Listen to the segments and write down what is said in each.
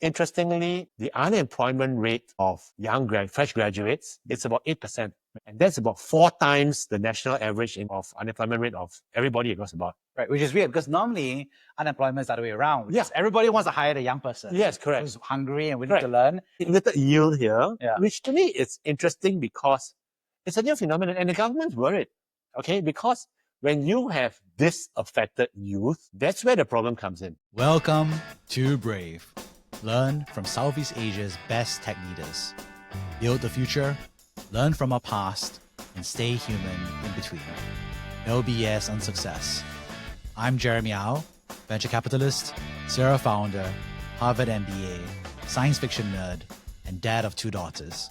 Interestingly, the unemployment rate of fresh graduates is about 8%. And that's about 4 times the national average of unemployment rate of everybody across the board. Right, which is weird because normally unemployment is the other way around. Yeah. Everybody wants to hire the young person. Yes, correct. Who's hungry and willing to learn. Limited yield here, which to me is interesting because it's a new phenomenon and the government's worried, okay? Because when you have disaffected youth, that's where the problem comes in. Welcome to Brave. Learn from Southeast Asia's best tech leaders. Build the future, learn from our past, and stay human in between. No BS on success. I'm Jeremy Au, venture capitalist, Sierra founder, Harvard MBA, science fiction nerd, and dad of 2 daughters.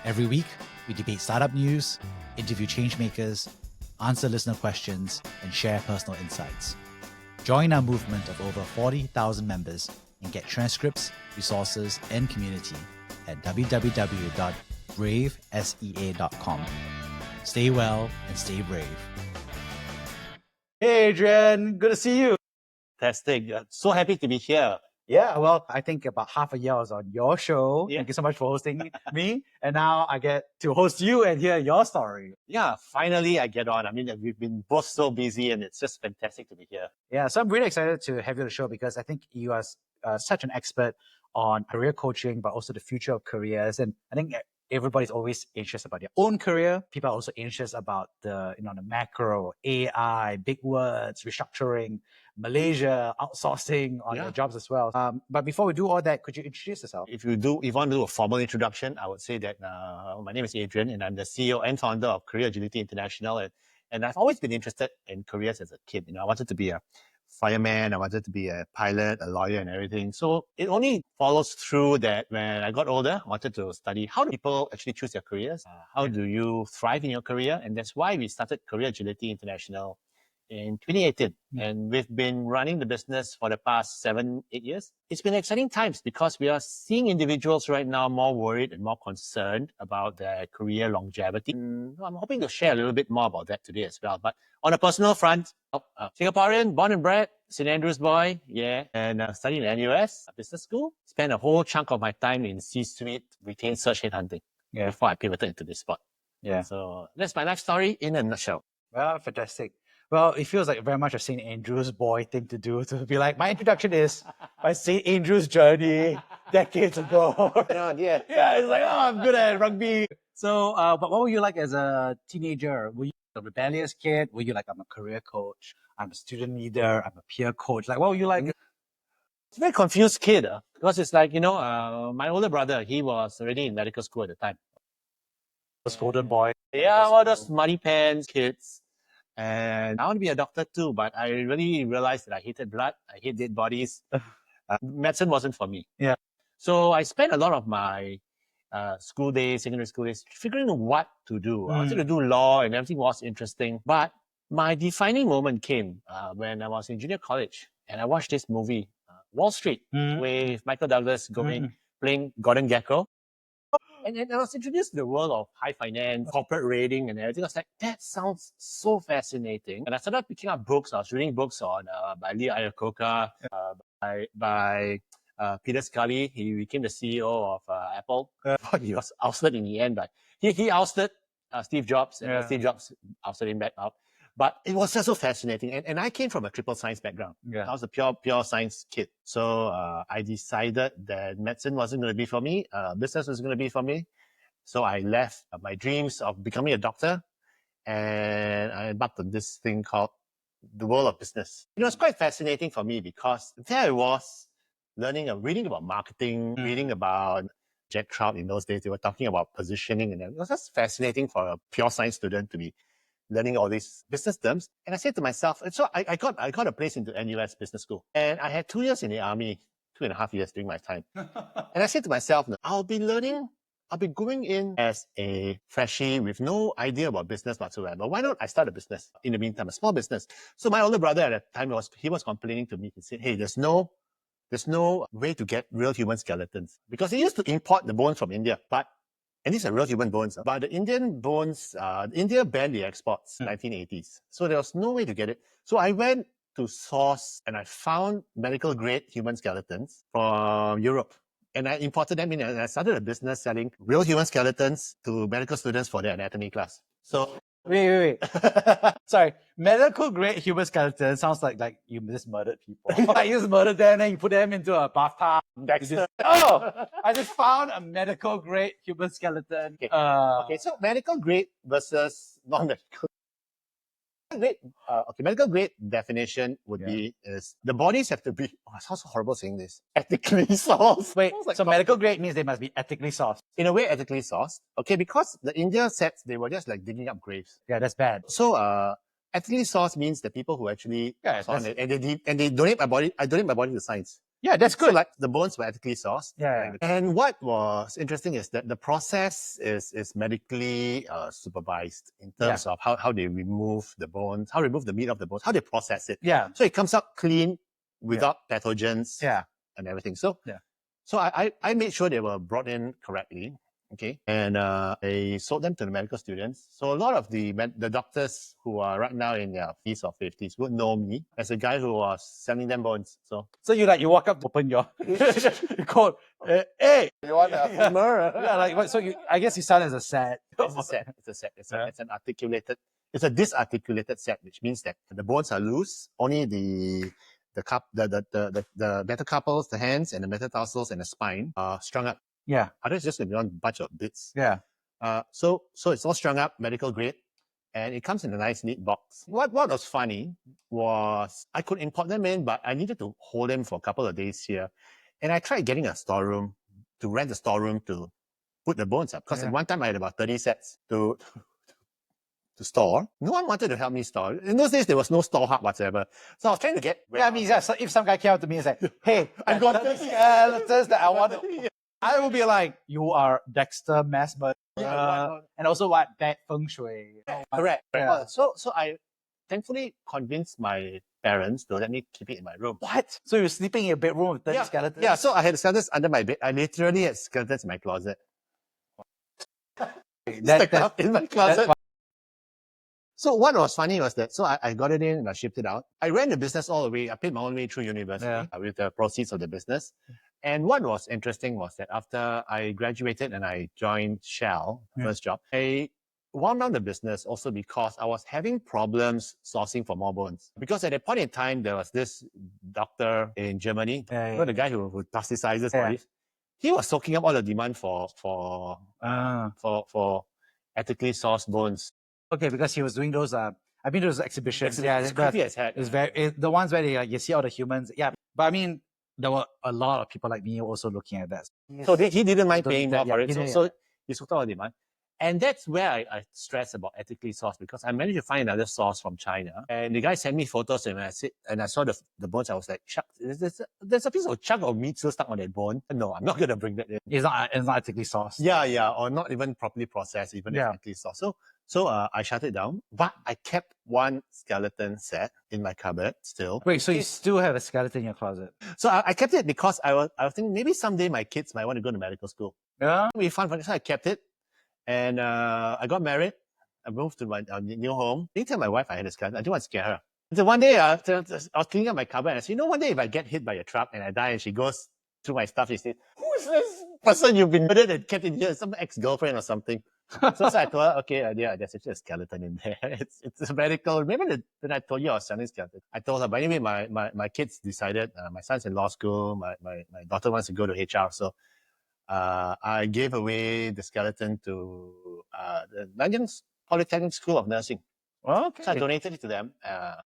Every week, we debate startup news, interview changemakers, answer listener questions, and share personal insights. Join our movement of over 40,000 members and get transcripts, resources, and community at www.bravesea.com. Stay well and stay brave. Hey, Adrian, good to see you. Fantastic. So happy to be here. Yeah, well, I think about half a year I was on your show. Yeah. Thank you so much for hosting me. And now I get to host you and hear your story. Yeah, finally I get on. I mean, we've been both so busy and it's just fantastic to be here. Yeah, so I'm really excited to have you on the show because I think you are such an expert on career coaching, but also the future of careers. And I think everybody's always anxious about their own career. People are also anxious about the macro, AI, big words, restructuring, Malaysia, outsourcing on their jobs as well. But before we do all that, could you introduce yourself? If you want to do a formal introduction, I would say that my name is Adrian and I'm the CEO and founder of Career Agility International. And I've always been interested in careers as a kid. I wanted to be a fireman, I wanted to be a pilot, a lawyer and everything. So it only follows through that when I got older, I wanted to study how do people actually choose their careers? How do you thrive in your career? And that's why we started Career Agility International in 2018. And we've been running the business for the past 7-8 years. It's been exciting times because we are seeing individuals right now more worried and more concerned about their career longevity. I'm hoping to share a little bit more about that today as well. But on a personal front, Singaporean, born and bred, St. Andrews boy, and studying in NUS business school. Spent a whole chunk of my time in C-suite retained search headhunting before I pivoted into this spot. So that's my life story in a nutshell. Well, fantastic. Well, it feels like very much a St. Andrews boy thing to do, to be like, my introduction is my St. Andrews journey decades ago. It's like, oh, I'm good at rugby. So, but what were you like as a teenager? Were you a rebellious kid? Were you like, I'm a career coach, I'm a student leader, I'm a peer coach? Like, what were you like? It's a very confused kid because it's like, my older brother, he was already in medical school at the time. The golden boy. Yeah, all those muddy pants kids. And I want to be a doctor too, but I really realized that I hated blood. I hate dead bodies. Medicine wasn't for me. Yeah. So I spent a lot of my secondary school days, figuring out what to do. I wanted to do law and everything was interesting. But my defining moment came when I was in junior college and I watched this movie, Wall Street, with Michael Douglas playing Gordon Gekko. And I was introduced to the world of high finance, corporate rating and everything. I was like, that sounds so fascinating. And I started picking up books. I was reading books on by Lee Iacocca, by Peter Scully. He became the CEO of Apple. He was ousted in the end, but he ousted Steve Jobs, and Steve Jobs ousted him back up. But it was just so fascinating. And I came from a triple science background. I was a pure science kid. So I decided that medicine wasn't going to be for me. Business was going to be for me. So I left my dreams of becoming a doctor and I embarked on this thing called the world of business. It was quite fascinating for me because there I was reading about marketing, reading about Jack Trout in those days. They were talking about positioning and it was just fascinating for a pure science student to be learning all these business terms. And I said to myself, so I got a place into NUS Business School. And I had 2 years in the army, 2.5 years during my time. And I said to myself, I'll be going in as a freshie with no idea about business whatsoever. Why don't I start a business in the meantime, a small business? So my older brother at that time was complaining to me. He said, hey, there's no way to get real human skeletons because he used to import the bones from India, and these are real human bones. But the Indian bones, India banned the exports in the 1980s. So there was no way to get it. So I went to source, and I found medical grade human skeletons from Europe. And I imported them in, and I started a business selling real human skeletons to medical students for their anatomy class. So Wait. Sorry. Medical grade human skeleton sounds like you just murdered people. Like you just murdered them and then you put them into a bathtub. Dexter. I just found a medical grade human skeleton. Okay. Okay, so medical grade versus non-medical grade. Medical grade definition would be is the bodies have to be, it sounds so horrible saying this, ethically sourced. Wait, so medical grade means they must be ethically sourced. In a way, ethically sourced. Okay, because the India sets, they were just like digging up graves. Yeah, that's bad. So, ethically sourced means the people who actually source it, and they donate my body. I donate my body to science. Yeah, that's good. So, like the bones were ethically sourced. Yeah. And what was interesting is that the process is medically supervised in terms of how they remove the bones, how they remove the meat of the bones, how they process it. Yeah. So it comes out clean without pathogens. Yeah. And everything. So so I made sure they were brought in correctly. Okay. And I sold them to the medical students. So a lot of the doctors who are right now in their 40s or 50s would know me as a guy who was selling them bones. So you walk up, open your, you call, hey, you want a femur? Yeah, like what? So I guess you start as a set. It's a set. It's an articulated. It's a disarticulated set, which means that the bones are loose. Only the metacarpals, the hands, and the metatarsals and the spine are strung up. Yeah. Others just a bunch of bits. Yeah. So it's all strung up, medical grade, and it comes in a nice neat box. What was funny was I could import them in, but I needed to hold them for a couple of days here. And I tried getting a storeroom, to rent a storeroom to put the bones up. Because at one time I had about 30 sets to store. No one wanted to help me store. In those days, there was no store hub whatsoever. So I was trying to get... Yeah, I mean, so if some guy came up to me and said, hey, I've got this skeletons that I want to... I would be like, you are Dexter mass murderer. And also what? Bad feng shui. Correct. Yeah. So I thankfully convinced my parents to let me keep it in my room. What? So you're sleeping in a bedroom with 30 skeletons? Yeah, so I had skeletons under my bed. I literally had skeletons in my closet. In my closet. So what was funny was that, so I got it in and I shipped it out. I ran the business all the way. I paid my own way through university with the proceeds of the business. And what was interesting was that after I graduated and I joined Shell, first job, I wound down the business also because I was having problems sourcing for more bones. Because at that point in time, there was this doctor in Germany, you know, the guy who plasticizes bodies. He was soaking up all the demand for ethically sourced bones. Okay, because he was doing those, I've been to those exhibitions. It's creepy as heck. It's the ones where they, you see all the humans. Yeah, but I mean, there were a lot of people like me also looking at that. So he didn't mind paying more for it. So he soaked up all the demand. And that's where I stress about ethically sourced, because I managed to find another source from China. And the guy sent me photos, and when I saw the bones, I was like, shucks, there's a piece of chunk of meat still stuck on that bone. No, I'm not going to bring that in. It's not ethically sourced. Yeah, or not even properly processed, even ethically sourced. So I shut it down, but I kept one skeleton set in my cupboard still. Wait, so you still have a skeleton in your closet? So I kept it because I was thinking maybe someday my kids might want to go to medical school. Yeah. It'd be fun for it. So I kept it. And I got married. I moved to my new home. I didn't tell my wife I had a skeleton. I didn't want to scare her. So one day I was cleaning up my cupboard and I said, one day if I get hit by a truck and I die and she goes through my stuff, she says, who is this person you've been murdered and kept in here? Some ex-girlfriend or something. So I told her, okay, there's actually a skeleton in there. It's a medical. Remember when I told you I was selling skeleton? I told her, but anyway, my kids decided, my son's in law school, my daughter wants to go to HR. So I gave away the skeleton to the Nanyang Polytechnic School of Nursing. Okay. So I donated it to them.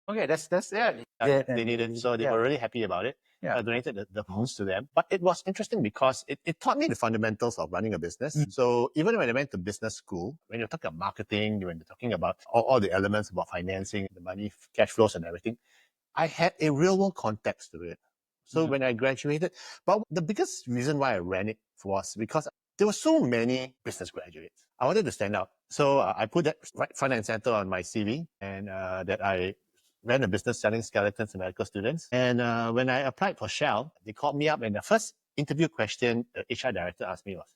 Okay, that's they needed, so they were really happy about it. I donated the bones to them. But it was interesting because it taught me the fundamentals of running a business. So even when I went to business school, when you're talking about marketing, when you're talking about all the elements about financing, the money, cash flows and everything, I had a real world context to it. So when I graduated, but the biggest reason why I ran it was because there were so many business graduates. I wanted to stand out. So I put that right front and center on my CV, and that I ran a business selling skeletons to medical students. And when I applied for Shell, they called me up, and the first interview question the HR director asked me was,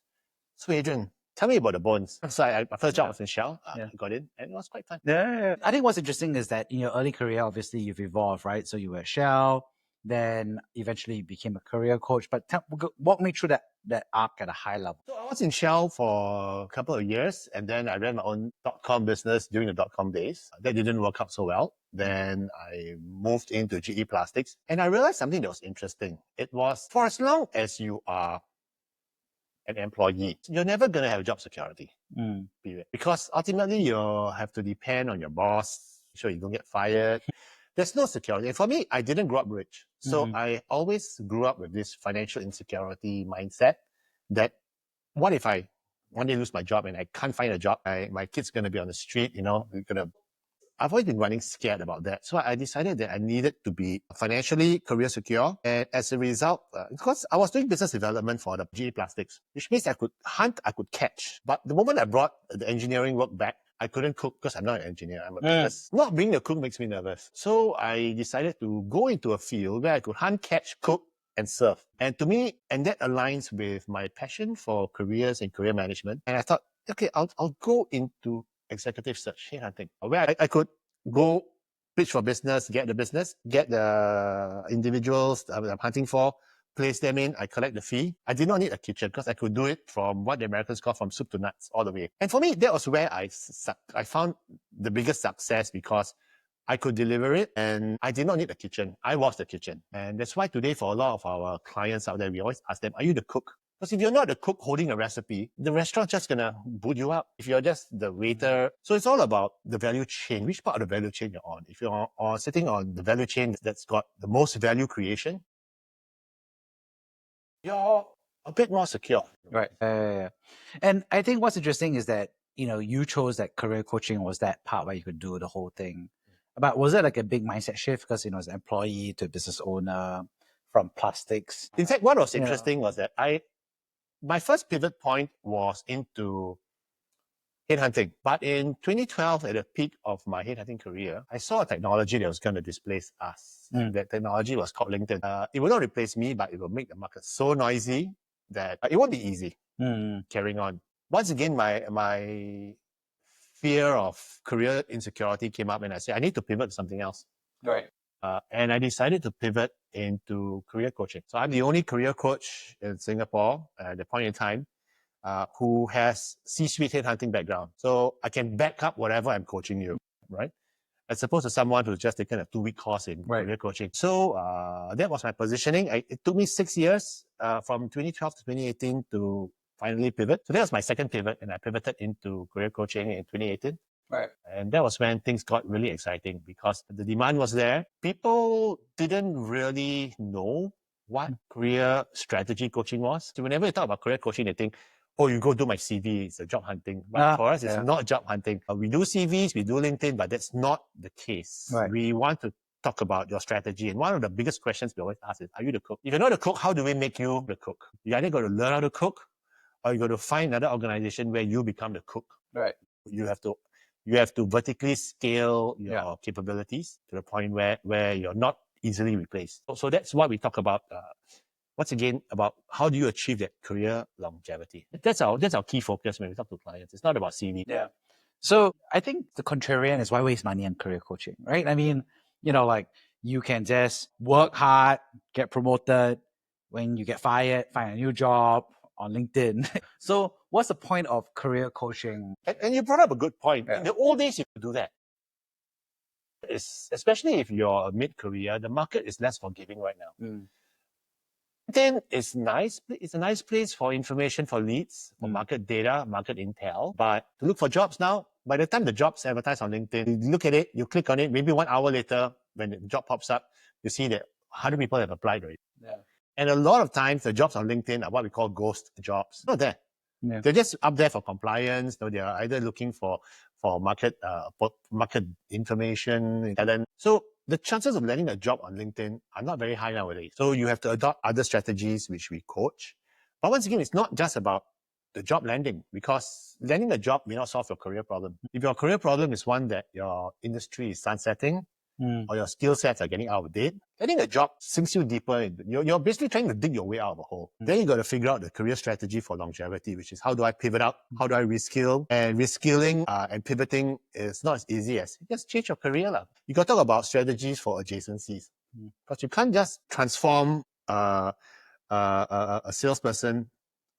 so Adrian, tell me about the bones. So my first job was in Shell. Yeah. I got in and it was quite fun. Yeah. I think what's interesting is that in your early career, obviously you've evolved, right? So you were at Shell, then eventually you became a career coach. But walk me through that arc at a high level. So I was in Shell for a couple of years, and then I ran my own .com business during the .com days. That didn't work out so well. Then I moved into GE Plastics, and I realized something that was interesting. It was, for as long as you are an employee, you're never going to have job security, period. Because ultimately you have to depend on your boss, so you don't get fired. There's no security. And for me, I didn't grow up rich. So I always grew up with this financial insecurity mindset that what if I one day lose my job and I can't find a job? My kid's going to be on the street, I've always been running scared about that. So I decided that I needed to be financially career secure. And as a result, because I was doing business development for the GE Plastics, which means I could hunt, I could catch. But the moment I brought the engineering work back, I couldn't cook because I'm not an engineer. I'm a business. Not being a cook makes me nervous. So I decided to go into a field where I could hunt, catch, cook, and serve. And to me, and that aligns with my passion for careers and career management. And I thought, okay, I'll go into executive search, headhunting, where I could go pitch for business, get the individuals I'm hunting for, place them in, I collect the fee. I did not need a kitchen because I could do it from what the Americans call from soup to nuts all the way. And for me, that was where I found the biggest success because I could deliver it and I did not need a kitchen. I was the kitchen. And that's why today for a lot of our clients out there, we always ask them, are you the cook? Because if you're not the cook holding a recipe, the restaurant's just going to boot you up. If you're just the waiter. So it's all about the value chain. Which part of the value chain you're on? If you're sitting on the value chain that's got the most value creation, you're a bit more secure. Right. And I think what's interesting is that, you chose that career coaching was that part where you could do the whole thing. But was it like a big mindset shift? Because, as an employee to a business owner from plastics. In fact, what was interesting was that my first pivot point was into headhunting. But in 2012, at the peak of my headhunting career, I saw a technology that was going to displace us. That technology was called LinkedIn. It will not replace me, but it will make the market so noisy that it won't be easy carrying on. Once again, my fear of career insecurity came up and I said, I need to pivot to something else. Right. And I decided to pivot into career coaching. So I'm the only career coach in Singapore at the point in time who has C-suite headhunting background. So I can back up whatever I'm coaching you, right? As opposed to someone who's just taken a 2-week course in career coaching. So that was my positioning. It took me 6 years from 2012 to 2018 to finally pivot. So that was my second pivot, and I pivoted into career coaching in 2018. Right. And that was when things got really exciting because the demand was there. People didn't really know what career strategy coaching was. So whenever you talk about career coaching, they think, oh, you go do my CV, it's a job hunting. But for us, it's not job hunting. We do CVs, we do LinkedIn, but that's not the case. Right. We want to talk about your strategy. And one of the biggest questions we always ask is, are you the cook? If you're not the cook, how do we make you the cook? You either got to learn how to cook or you got to find another organization where you become the cook. Right. You have to vertically scale your capabilities to the point where you're not easily replaced. So that's what we talk about. Once again, about how do you achieve that career longevity? That's our key focus when we talk to clients. It's not about CV. Yeah. So I think the contrarian is why waste money on career coaching, right? I mean, like you can just work hard, get promoted. When you get fired, find a new job on LinkedIn. So what's the point of career coaching? And you brought up a good point. Yeah. In the old days, you could do that. Especially if you're mid-career, the market is less forgiving right now. LinkedIn is nice. It's a nice place for information, for leads, for market data, market intel. But to look for jobs now, by the time the job's advertised on LinkedIn, you look at it, you click on it, maybe 1 hour later, when the job pops up, you see that 100 people have applied already. Yeah. And a lot of times, the jobs on LinkedIn are what we call ghost jobs. Not there. Yeah. They're just up there for compliance. They're either looking for market information, talent. So the chances of landing a job on LinkedIn are not very high nowadays. So you have to adopt other strategies, which we coach. But once again, it's not just about the job landing, because landing a job may not solve your career problem. If your career problem is one that your industry is sunsetting, or your skill sets are getting out of date, getting a job sinks you deeper. You're basically trying to dig your way out of a hole. Then you got to figure out the career strategy for longevity, which is how do I pivot out? How do I reskill? And reskilling and pivoting is not as easy as just change your career. You got to talk about strategies for adjacencies. Because you can't just transform a salesperson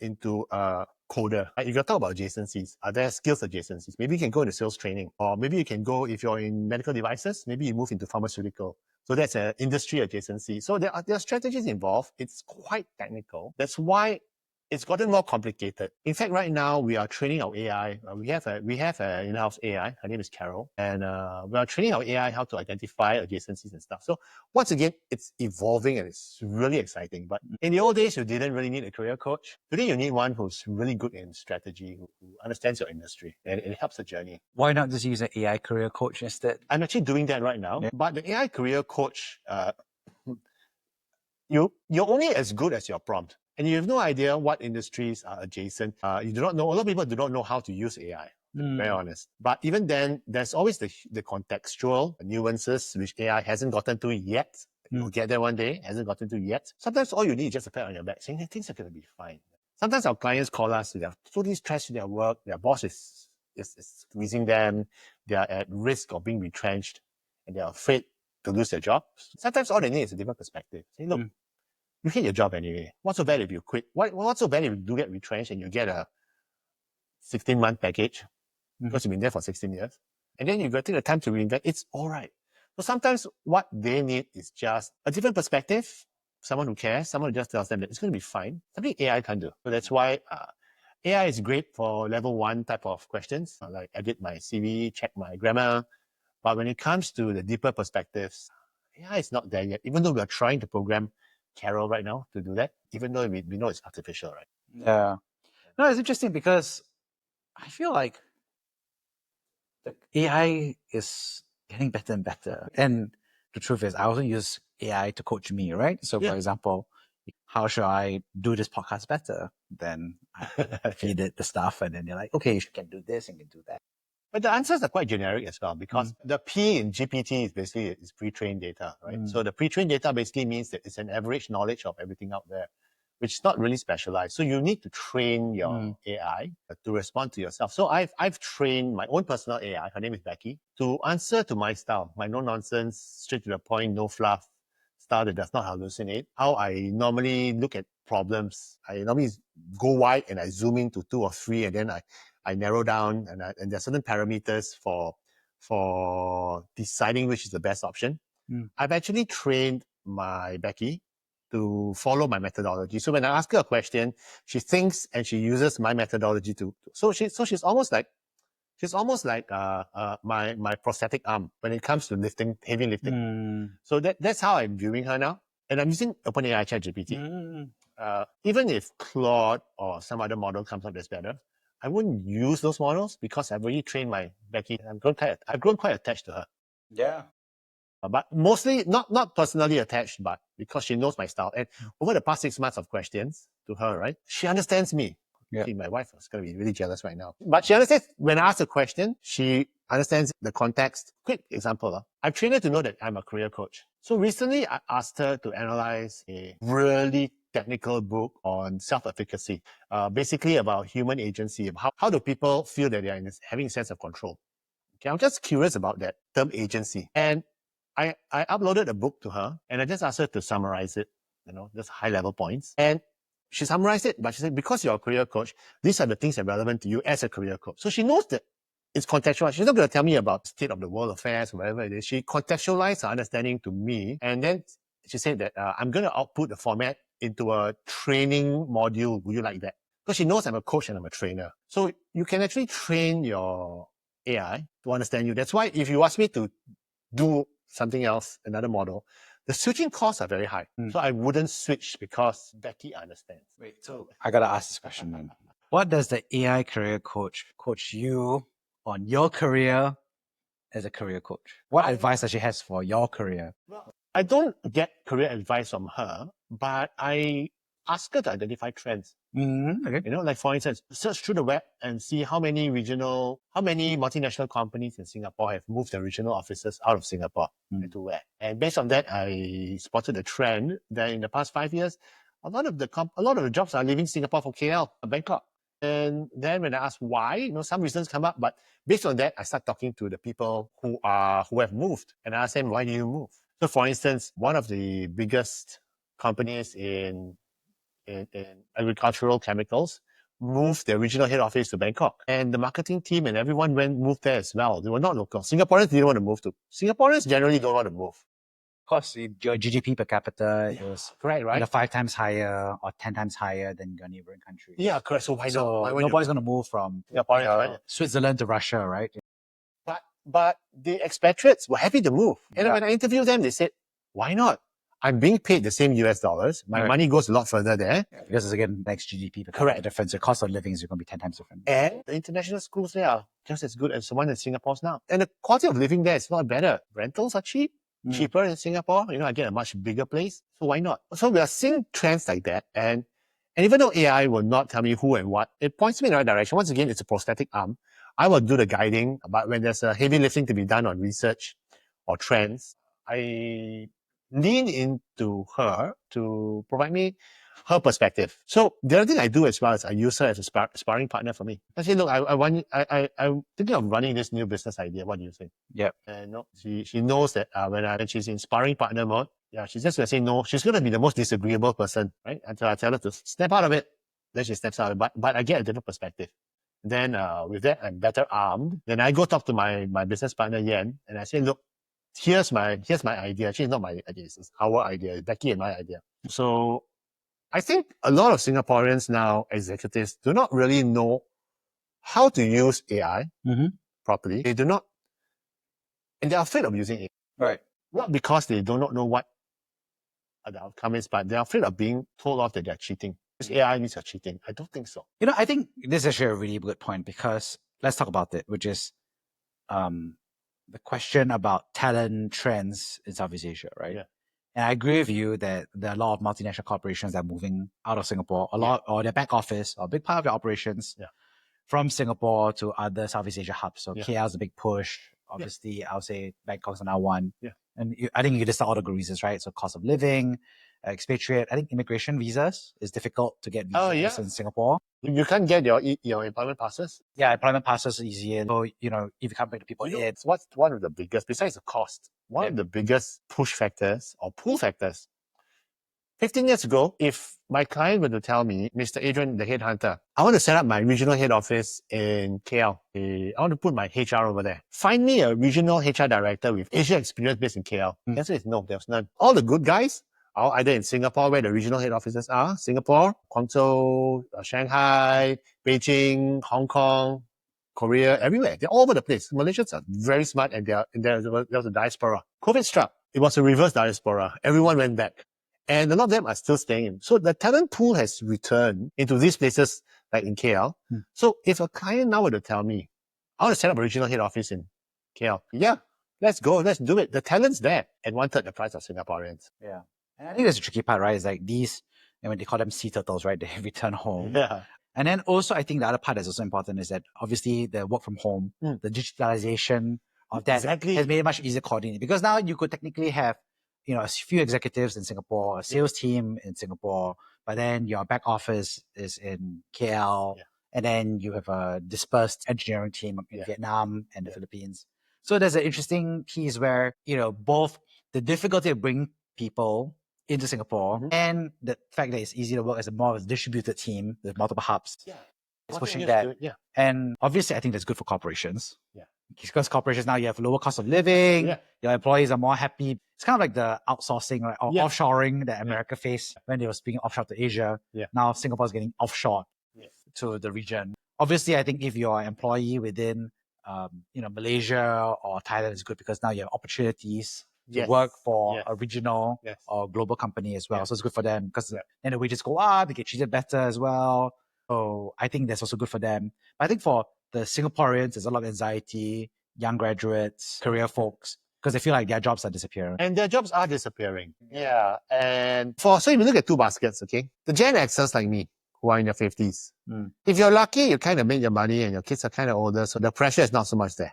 into a coder. Right? You got to talk about adjacencies. Are there skills adjacencies? Maybe you can go into sales training, or maybe you can go, if you're in medical devices, maybe you move into pharmaceutical. So that's an industry adjacency. So there are strategies involved. It's quite technical. That's why it's gotten more complicated. In fact, right now we are training our AI. We have an in-house AI. Her name is Carol, and we are training our AI how to identify adjacencies and stuff. So once again, it's evolving and it's really exciting. But in the old days, you didn't really need a career coach. Today, you need one who's really good in strategy, who understands your industry, and it helps the journey. Why not just use an AI career coach instead? I'm actually doing that right now. Yeah. But the AI career coach, you're only as good as your prompt. And you have no idea what industries are adjacent. You do not know, a lot of people do not know how to use AI, to be very honest. But even then, there's always the contextual nuances which AI hasn't gotten to yet. You'll get there one day, hasn't gotten to yet. Sometimes all you need is just a pat on your back saying that things are going to be fine. Sometimes our clients call us, they're totally stressed with their work, their boss is squeezing them, they are at risk of being retrenched, and they're afraid to lose their jobs. Sometimes all they need is a different perspective. Say, look, you hate your job anyway. What's so bad if you quit? What's so bad if you do get retrenched and you get a 16-month package because you've been there for 16 years? And then you got to take the time to reinvent. It's all right. So sometimes what they need is just a different perspective, someone who cares, someone who just tells them that it's going to be fine. Something AI can do. So that's why AI is great for level 1 type of questions, like edit my CV, check my grammar. But when it comes to the deeper perspectives, AI is not there yet, even though we are trying to program Carol right now to do that, even though we know it's artificial, right? Yeah. No, it's interesting because I feel like the AI is getting better and better. And the truth is, I also use AI to coach me, right? So, for example, how should I do this podcast better? Then I feed it the stuff, and then you're like, okay, you can do this and you can do that. But the answers are quite generic as well, because the P in GPT is basically pre-trained data, right? So the pre-trained data basically means that it's an average knowledge of everything out there, which is not really specialized. So you need to train your AI to respond to yourself. So I've trained my own personal AI, her name is Becky, to answer to my style, my no-nonsense, straight to the point, no fluff style that does not hallucinate. How I normally look at problems. I normally go wide and I zoom into 2 or 3, and then I narrow down, and there are certain parameters for deciding which is the best option. I've actually trained my Becky to follow my methodology. So when I ask her a question, she thinks and she uses my methodology so she's almost like my prosthetic arm when it comes to lifting, heavy lifting. So that's how I'm viewing her now. And I'm using OpenAI ChatGPT. Even if Claude or some other model comes up that's better, I wouldn't use those models because I've already trained my Becky. I've grown quite attached to her. Yeah. But mostly, not personally attached, but because she knows my style. And over the past 6 months of questions to her, right, she understands me. Yeah. See, my wife is going to be really jealous right now. But she understands, when I ask a question, she understands the context. Quick example. I've trained her to know that I'm a career coach. So recently, I asked her to analyze a really technical book on self-efficacy, basically about human agency. How do people feel that they are having a sense of control? Okay, I'm just curious about that term agency. And I uploaded a book to her, and I just asked her to summarize it, just high-level points. And she summarized it, but she said, because you're a career coach, these are the things that are relevant to you as a career coach. So she knows that it's contextual. She's not going to tell me about state of the world affairs or whatever it is. She contextualized her understanding to me. And then she said that I'm going to output the format into a training module. Would you like that? Because she knows I'm a coach and I'm a trainer. So you can actually train your AI to understand you. That's why if you ask me to do something else, another model, the switching costs are very high. So I wouldn't switch because Becky understands. Wait, so I got to ask this question then. What does the AI career coach you on your career as a career coach? What advice does she have for your career? Well, I don't get career advice from her, but I ask her to identify trends. Okay. You know, like for instance, search through the web and see how many multinational companies in Singapore have moved their regional offices out of Singapore and to where. And based on that, I spotted a trend that in the past 5 years, a lot of the jobs are leaving Singapore for KL and Bangkok. And then when I ask why, you know, some reasons come up, but based on that, I start talking to the people who have moved, and I ask them, why do you move? So for instance, one of the biggest companies in agricultural chemicals moved their regional head office to Bangkok. And the marketing team and everyone moved there as well. They were not local. Singaporeans didn't want to move to. Singaporeans generally don't want to move. Of course, your GDP per capita is Correct, right? either 5 times higher or 10 times higher than your neighboring countries. Yeah, correct. So why not? So nobody's going to move from Switzerland to Russia, right? But the expatriates were happy to move. And when I interviewed them, they said, why not? I'm being paid the same US dollars. My money goes a lot further there. Because it's again, next GDP per capita difference. The cost of living is going to be 10 times different. And the international schools there are just as good as the one in Singapore's now. And the quality of living there is not better. Rentals are cheaper in Singapore. You know, I get a much bigger place. So why not? So we are seeing trends like that. And even though AI will not tell me who and what, it points me in the right direction. Once again, it's a prosthetic arm. I will do the guiding, but when there's a heavy lifting to be done on research or trends, I lean into her to provide me her perspective. So the other thing I do as well is I use her as a sparring partner for me. I say, look, I'm thinking of running this new business idea. What do you think? Yeah. And she knows that when she's in sparring partner mode, she's just going to say no. She's going to be the most disagreeable person, right? Until I tell her to step out of it. Then she steps out of it. But I get a different perspective. Then with that, I'm better armed. Then I go talk to my business partner, Yen, and I say, look, here's my idea. Actually, it's not my idea. It's our idea. It's Becky and my idea. So I think a lot of Singaporeans now, executives, do not really know how to use AI properly. They do not, and they're afraid of using it. Right. Not because they do not know what the outcome is, but they're afraid of being told off that they're cheating. This AI means you're cheating. I don't think so. You know, I think this is actually a really good point because let's talk about it, which is the question about talent trends in Southeast Asia, right? Yeah. And I agree with you that there are a lot of multinational corporations that are moving out of Singapore, or their back office, or a big part of their operations from Singapore to other Southeast Asia hubs. So KL is a big push. Obviously, I'll say Bangkok's another one. Yeah. And I think you list out all the good reasons, right? So cost of living, expatriate. I think immigration visas is difficult to get visas in Singapore. You can't get your employment passes. Yeah, employment passes are easier. So, you know, if you can't bring the people in. What's one of the biggest, besides the cost, one of the biggest push factors or pull factors? 15 years ago, if my client were to tell me, Mr. Adrian, the headhunter, I want to set up my regional head office in KL. I want to put my HR over there. Find me a regional HR director with Asia experience based in KL. The answer is no, there's none. All the good guys are either in Singapore, where the regional head offices are, Singapore, Guangzhou, Shanghai, Beijing, Hong Kong, Korea, everywhere. They're all over the place. Malaysians are very smart, and there's a diaspora. COVID struck. It was a reverse diaspora. Everyone went back. And a lot of them are still staying in. So the talent pool has returned into these places like in KL. So if a client now were to tell me, I want to set up a regional head office in KL. Yeah, let's go. Let's do it. The talent's there at 1/3 the price of Singaporeans. Yeah. And I think that's the tricky part, right? Is like these, and when they call them sea turtles, right? They return home. Yeah. And then also, I think the other part that's also important is that obviously the work from home, the digitalization of that has made it much easier to coordinate. Because now you could technically have, you know, a few executives in Singapore, a sales team in Singapore, but then your back office is in KL, and then you have a dispersed engineering team in Vietnam and the Philippines. So there's an interesting piece where, you know, both the difficulty of bringing people into Singapore and the fact that it's easy to work as a more distributed team with multiple hubs. It's pushing that. And obviously, I think that's good for corporations. Because corporations now, you have lower cost of living, your employees are more happy. It's kind of like the outsourcing, right? Or offshoring that America faced when they were being offshore to Asia. Now Singapore is getting offshore to the region. Obviously, I think if you're an employee within, Malaysia or Thailand, is good because now you have opportunities to work for a regional or global company as well. So it's good for them because then the wages go up, they get treated better as well. So I think that's also good for them. But I think for the Singaporeans, there's a lot of anxiety, young graduates, career folks. because they feel like their jobs are disappearing. And their jobs are disappearing. Yeah. And so if you look at two baskets, okay, the Gen Xers like me, who are in their 50s, if you're lucky, you kind of make your money and your kids are kind of older, so the pressure is not so much there.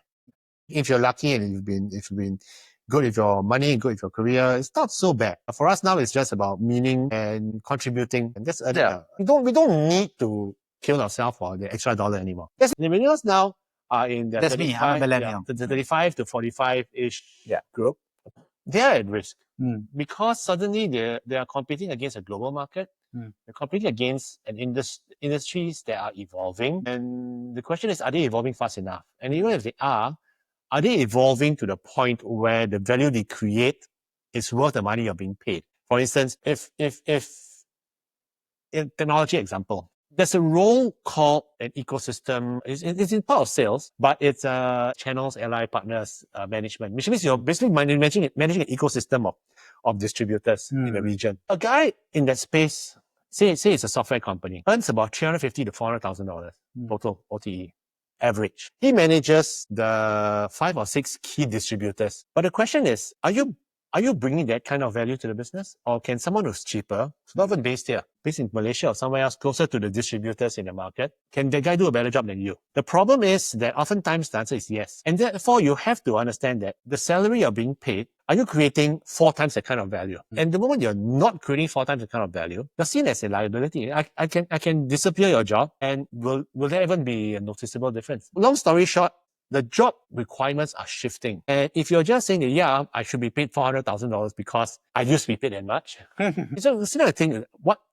If you're lucky and if you've been good with your money, good with your career, it's not so bad. For us now, it's just about meaning and contributing. And that's we don't need to kill ourselves for the extra dollar anymore. Yes, the millennials now are in the That's me, I'm a millennial. the 35 to 45-ish group. They're at risk because suddenly they are competing against a global market. They're competing against industries that are evolving. And the question is, are they evolving fast enough? And even if they are they evolving to the point where the value they create is worth the money you're being paid? For instance, if in technology example, there's a role called an ecosystem. It's in part of sales, but it's channels, ally, partners, management, which means you're basically managing an ecosystem of distributors in the region. A guy in that space, say it's a software company, earns about $350,000 to $400,000 total OTE. Average. He manages the 5 or 6 key distributors. But the question is, are you bringing that kind of value to the business? Or can someone who's cheaper, not even based in Malaysia or somewhere else closer to the distributors in the market, can that guy do a better job than you? The problem is that oftentimes the answer is yes. And therefore, you have to understand that the salary you're being paid, are you creating 4 times that kind of value? And the moment you're not creating 4 times the kind of value, you're seen as a liability. I can disappear your job, and will there even be a noticeable difference? Long story short, the job requirements are shifting. And if you're just saying that, yeah, I should be paid $400,000 because I used to be paid that much. So it's another thing.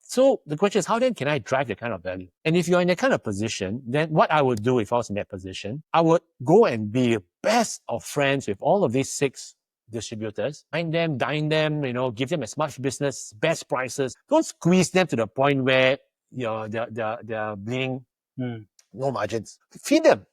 So the question is, how then can I drive that kind of value? And if you're in that kind of position, then what I would do if I was in that position, I would go and be best of friends with all of these 6 distributors, dine them, give them as much business, best prices. Don't squeeze them to the point where they're bleeding no margins. Feed them.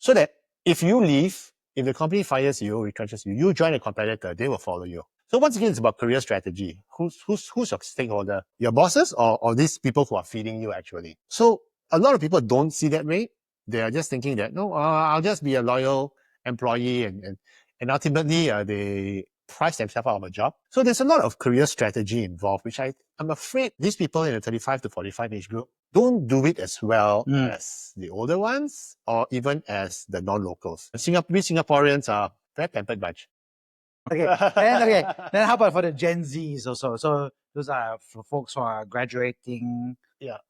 So that if you leave, if the company fires you, retrenches you, you join a competitor, they will follow you. So once again, it's about career strategy. Who's your stakeholder? Your bosses or these people who are feeding you actually? So a lot of people don't see that way. They are just thinking that, no, I'll just be a loyal employee and ultimately they price themselves out of a job. So there's a lot of career strategy involved, which I'm afraid these people in the 35 to 45 age group don't do it as well as the older ones or even as the non-locals. We Singaporeans are very pampered bunch. Okay. Then how about for the Gen Zs also? So those are for folks who are graduating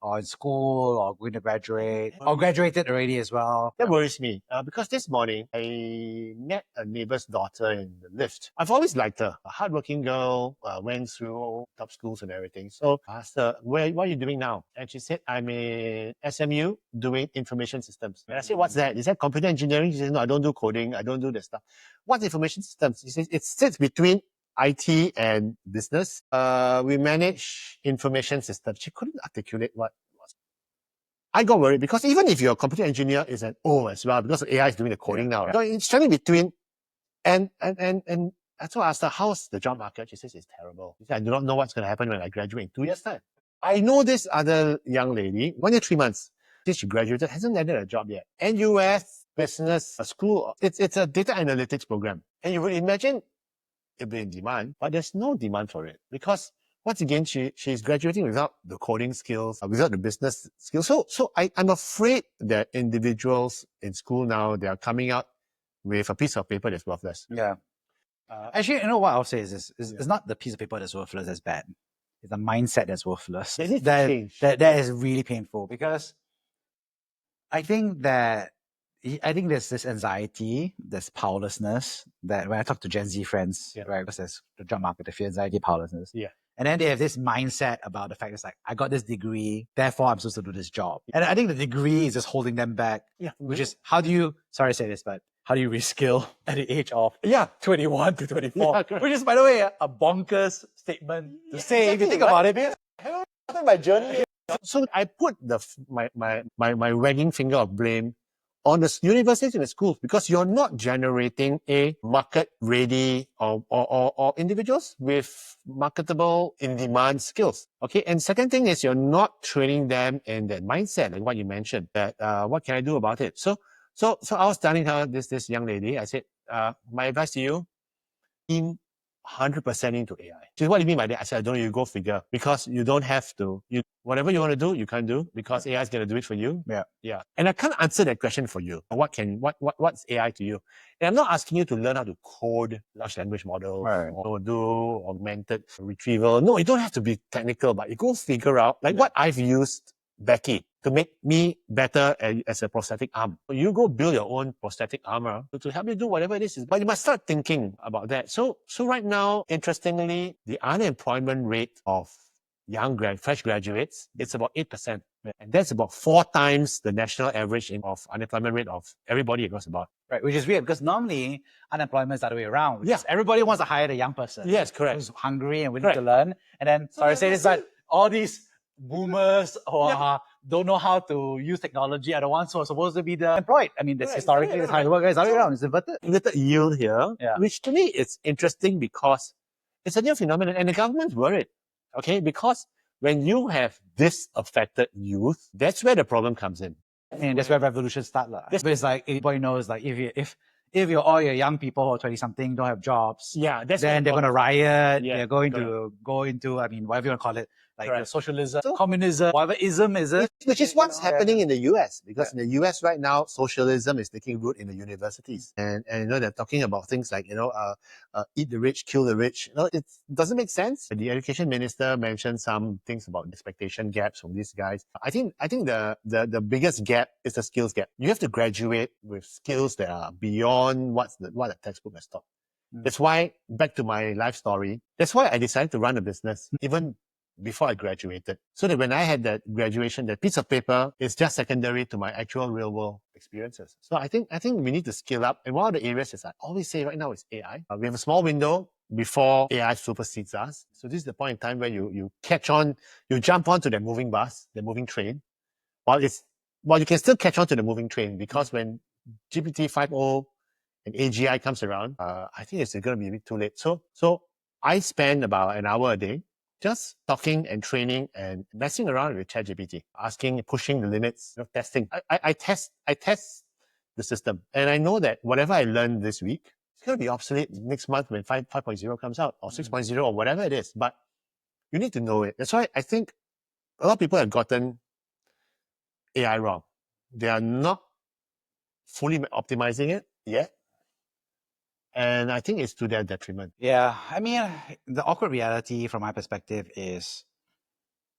or in school or going to graduate or graduated already as well. That worries me because this morning I met a neighbor's daughter in the lift. I've always liked her. A hardworking girl, went through top schools and everything. So I asked her, what are you doing now? And she said, I'm in SMU doing information systems. And I said, what's that? Is that computer engineering? She said, no, I don't do coding. I don't do that stuff. What's information systems? She says, it sits between IT and business. We manage information systems. She couldn't articulate what it was. I got worried because even if you're a computer engineer, is an O as well because AI is doing the coding now. Right? So it's standing between and that's why I asked her, how's the job market? She says it's terrible. She said, I do not know what's going to happen when I graduate in 2 years' time. I know this other young lady, 1 year, 3 months since she graduated, hasn't landed a job yet. NUS business school, it's a data analytics program. And you would imagine it'd be in demand, but there's no demand for it because once again, she's graduating without the coding skills, without the business skills. So I'm afraid that individuals in school now, they are coming out with a piece of paper that's worthless. Yeah. Actually, what I'll say is this. It's not the piece of paper that's worthless that's bad. It's the mindset that's worthless. That is really painful because I think there's this anxiety, there's powerlessness that when I talk to Gen Z friends, right, because there's the job market, they feel anxiety, powerlessness. Yeah. And then they have this mindset about the fact it's like, I got this degree, therefore I'm supposed to do this job. And I think the degree is just holding them back. Yeah. Which is, sorry to say this, but how do you reskill at the age of 21 to 24? Yeah, which is, by the way, a bonkers statement to say if you think about it. Because I haven't my journey. So I put my wagging finger of blame on the universities and the schools because you're not generating a market-ready or individuals with marketable, in-demand skills. Okay, and second thing is you're not training them in that mindset, like what you mentioned, that what can I do about it? So I was telling her, this young lady, I said, my advice to you, lean 100% into AI. So what do you mean by that? I said, I don't know, you go figure. Because you don't have to. Whatever you want to do, you can't do because AI is going to do it for you. Yeah. And I can't answer that question for you. What's AI to you? And I'm not asking you to learn how to code large language models or do augmented retrieval. No, you don't have to be technical, but you go figure out, like what I've used Becky to make me better as a prosthetic arm. You go build your own prosthetic armor to help you do whatever it is. But you must start thinking about that. So right now, interestingly, the unemployment rate of fresh graduates, it's about 8%. And that's about 4 times the national average of unemployment rate of everybody across the board. Right, which is weird because normally unemployment is the other way around. Yes, everybody wants to hire the young person. Yes, correct. Who's hungry and willing to learn. And then, sorry to say this, but all these boomers who don't know how to use technology are the ones who are supposed to be the employed. I mean, that's historically that's how it works. It's the other way around. It's inverted. Inverted yield here, which to me is interesting because it's a new phenomenon and the government's worried. Okay, because when you have disaffected youth, that's where the problem comes in. I mean, that's where revolutions start. But it's like, everybody knows, like, if all your young people or 20-something don't have jobs, then they're going to riot. They're going to go into, I mean, whatever you want to call it, like socialism, communism, whatever ism is it. Which is what's happening in the US, because in the US right now, socialism is taking root in the universities. And they're talking about things like, eat the rich, kill the rich. It doesn't make sense. The education minister mentioned some things about expectation gaps from these guys. I think the biggest gap is the skills gap. You have to graduate with skills that are beyond what the textbook has taught. That's why, back to my life story, that's why I decided to run a business, even before I graduated. So that when I had that graduation, that piece of paper is just secondary to my actual real world experiences. So I think we need to skill up. And one of the areas is I always say right now is AI. We have a small window before AI supersedes us. So this is the point in time where you catch on, you jump onto the moving bus, the moving train. While you can still catch on to the moving train, because when GPT 5.0 and AGI comes around, I think it's going to be a bit too late. So I spend about an hour a day just talking and training and messing around with ChatGPT, asking, pushing the limits, testing. I test the system. And I know that whatever I learned this week, it's going to be obsolete next month when 5.0 comes out, or 6.0 or whatever it is. But you need to know it. That's why I think a lot of people have gotten AI wrong. They are not fully optimizing it yet. And I think it's to their detriment. Yeah. I mean, the awkward reality from my perspective is,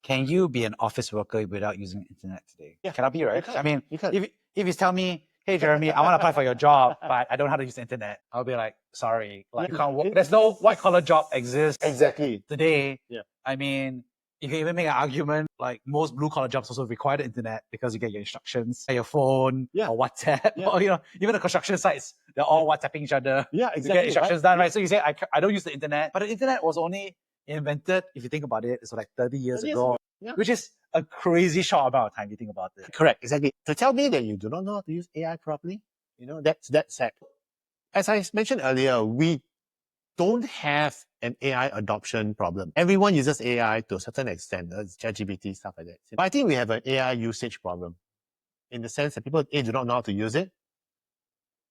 can you be an office worker without using the internet today? Yeah. Cannot be, right? I mean, if you tell me, hey, Jeremy, I want to apply for your job, but I don't know how to use the internet, I'll be like, sorry, like, you can't work. There's no white collar job exists today. Yeah. I mean, you can even make an argument like most blue collar jobs also require the internet because you get your instructions on your phone or WhatsApp, or even the construction sites, they're all WhatsApping each other. Yeah, exactly. To get instructions done, right? So you say, I don't use the internet, but the internet was only invented, if you think about it, it's like 30 years ago, which is a crazy short amount of time if you think about it. Correct, exactly. To tell me that you do not know how to use AI properly, that's sad. As I mentioned earlier, we don't have an AI adoption problem. Everyone uses AI to a certain extent, ChatGPT, stuff like that. But I think we have an AI usage problem in the sense that people do not know how to use it,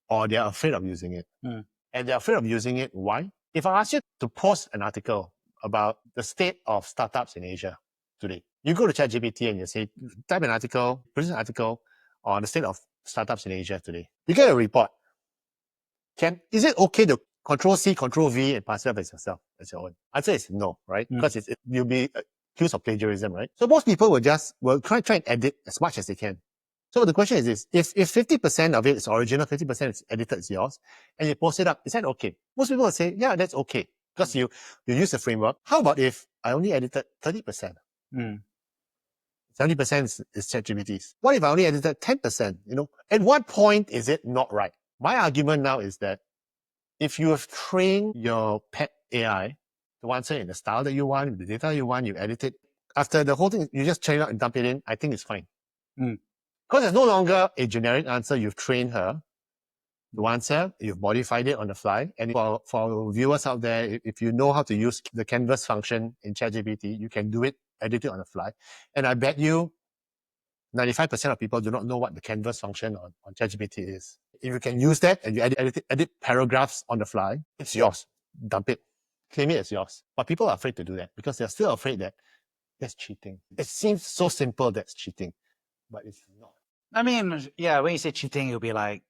or they're afraid of using it. And they're afraid of using it. Why? If I ask you to post an article about the state of startups in Asia today, you go to ChatGPT and you say, type an article, produce an article on the state of startups in Asia today. You get a report. Is it okay to Control-C, Control-V and pass it off as yourself, as your own? Answer is no, right? Because you'll be accused of plagiarism, right? So most people will try and edit as much as they can. So the question is this, if 50% of it is original, 50% is edited, it's yours, and you post it up, is that okay? Most people will say, yeah, that's okay, because you use the framework. How about if I only edited 30%? 70% is ChatGPT's. What if I only edited 10%? At what point is it not right? My argument now is that if you have trained your pet AI to answer in the style that you want, the data you want, you edit it. After the whole thing, you just train it out and dump it in. I think it's fine. Because it's no longer a generic answer. You've trained her to answer. You've modified it on the fly. And for viewers out there, if you know how to use the canvas function in ChatGPT, you can do it, edit it on the fly. And I bet you 95% of people do not know what the canvas function on ChatGPT is. If you can use that and you edit paragraphs on the fly, it's yours. Dump it. Claim it as yours. But people are afraid to do that because they're still afraid that that's cheating. It seems so simple that's cheating, but it's not. I mean, yeah, when you say cheating, it'll be like,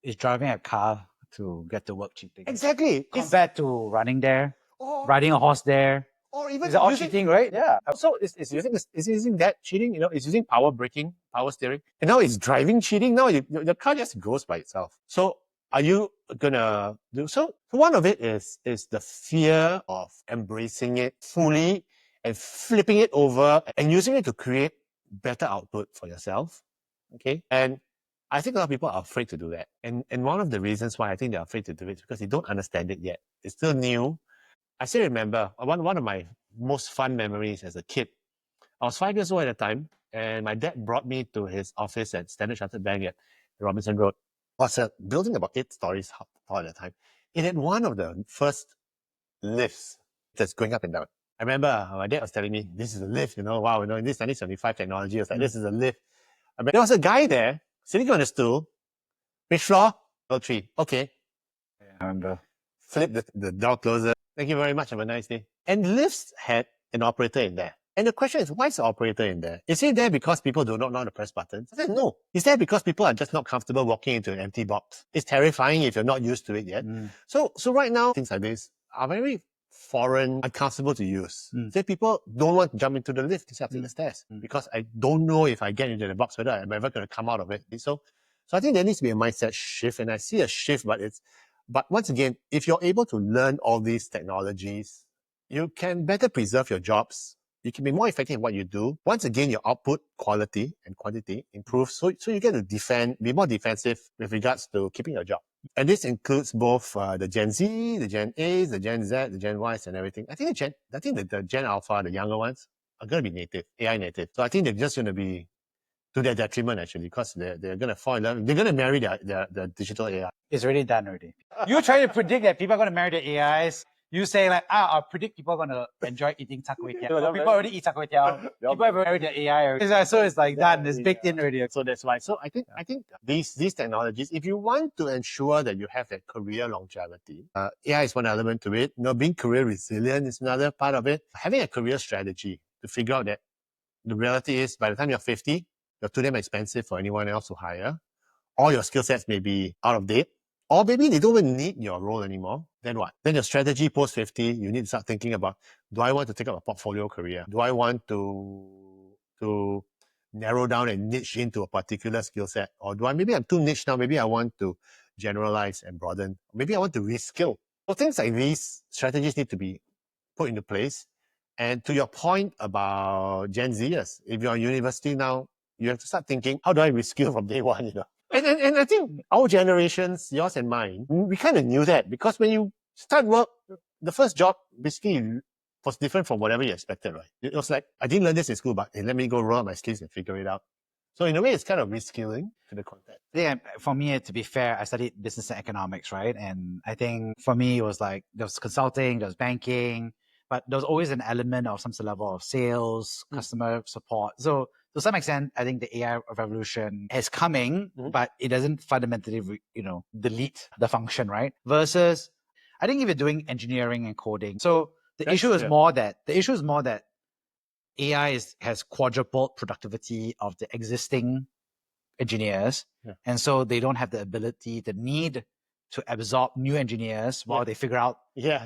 is driving a car to get to work cheating. Exactly. Compared to running there, Or, riding a horse there. or even Is it all using, cheating, right? yeah. So it's using that cheating, it's using power braking, power steering. And now it's driving cheating. Now the car just goes by itself. So are you gonna do so? One of it is the fear of embracing it fully and flipping it over and using it to create better output for yourself. Okay. And I think a lot of people are afraid to do that. And one of the reasons why I think they're afraid to do it is because they don't understand it yet. It's still new. I still remember one of my most fun memories as a kid. I was 5 years old at the time, and my dad brought me to his office at Standard Chartered Bank at Robinson Road. It was a building about 8 stories tall at the time. It had one of the first lifts that's going up and down. I remember my dad was telling me, this is a lift, wow, in this 1975 technology, it was like, this is a lift. There was a guy there sitting on a stool. Which floor? Level 3. Okay. Yeah, I remember. Flip the door closer. Thank you very much. Have a nice day. And lifts had an operator in there. And the question is, why is the operator in there? Is he there because people do not know how to press buttons? I said, no. He's there because people are just not comfortable walking into an empty box. It's terrifying if you're not used to it yet. So right now, things like this are very foreign, uncomfortable to use. So people don't want to jump into the lift. They have to take the stairs because I don't know if I get into the box whether I'm ever going to come out of it. So I think there needs to be a mindset shift, and I see a shift, but once again, if you're able to learn all these technologies, you can better preserve your jobs. You can be more effective in what you do. Once again, your output, quality and quantity improves. So you get to be more defensive with regards to keeping your job. And this includes both the Gen Z, the Gen A's, the Gen Z, the Gen Y's and everything. I think the Gen Alpha, the younger ones, are going to be native, AI native. So I think they're just going to be to their detriment, actually, because they're going to fall in love. They're going to marry their digital AI. It's already done already. You try to predict that people are going to marry the AIs. You say like, I'll predict people are going to enjoy eating char kway teow. People already eat char kway teow. People have married the AI already. So it's like done. It's baked in already. So that's why. So I think these technologies, if you want to ensure that you have that career longevity, AI is one element to it. Being career resilient is another part of it. Having a career strategy to figure out that the reality is by the time you're 50, you're too damn expensive for anyone else to hire. All your skill sets may be out of date. Or maybe they don't even need your role anymore. Then what? Then your strategy post 50, you need to start thinking about, do I want to take up a portfolio career? Do I want to narrow down and niche into a particular skill set? Or maybe I'm too niche now, maybe I want to generalize and broaden. Maybe I want to reskill. So things like these strategies need to be put into place. And to your point about Gen Zers, if you're in university now, you have to start thinking, how do I reskill from day one, And I think our generations, yours and mine, we kind of knew that because when you start work, the first job basically was different from whatever you expected, right? It was like, I didn't learn this in school, but let me go roll up my sleeves and figure it out. So in a way, it's kind of reskilling to the context. Yeah, for me, to be fair, I studied business and economics, right? And I think for me, it was like, there was consulting, there was banking, but there was always an element of some level of sales, customer support. So to some extent, I think the AI revolution is coming, but it doesn't fundamentally, delete the function, right? Versus, I think if you're doing engineering and coding, so the issue is more that AI has quadrupled productivity of the existing engineers, and so they don't have the need to absorb new engineers while they figure out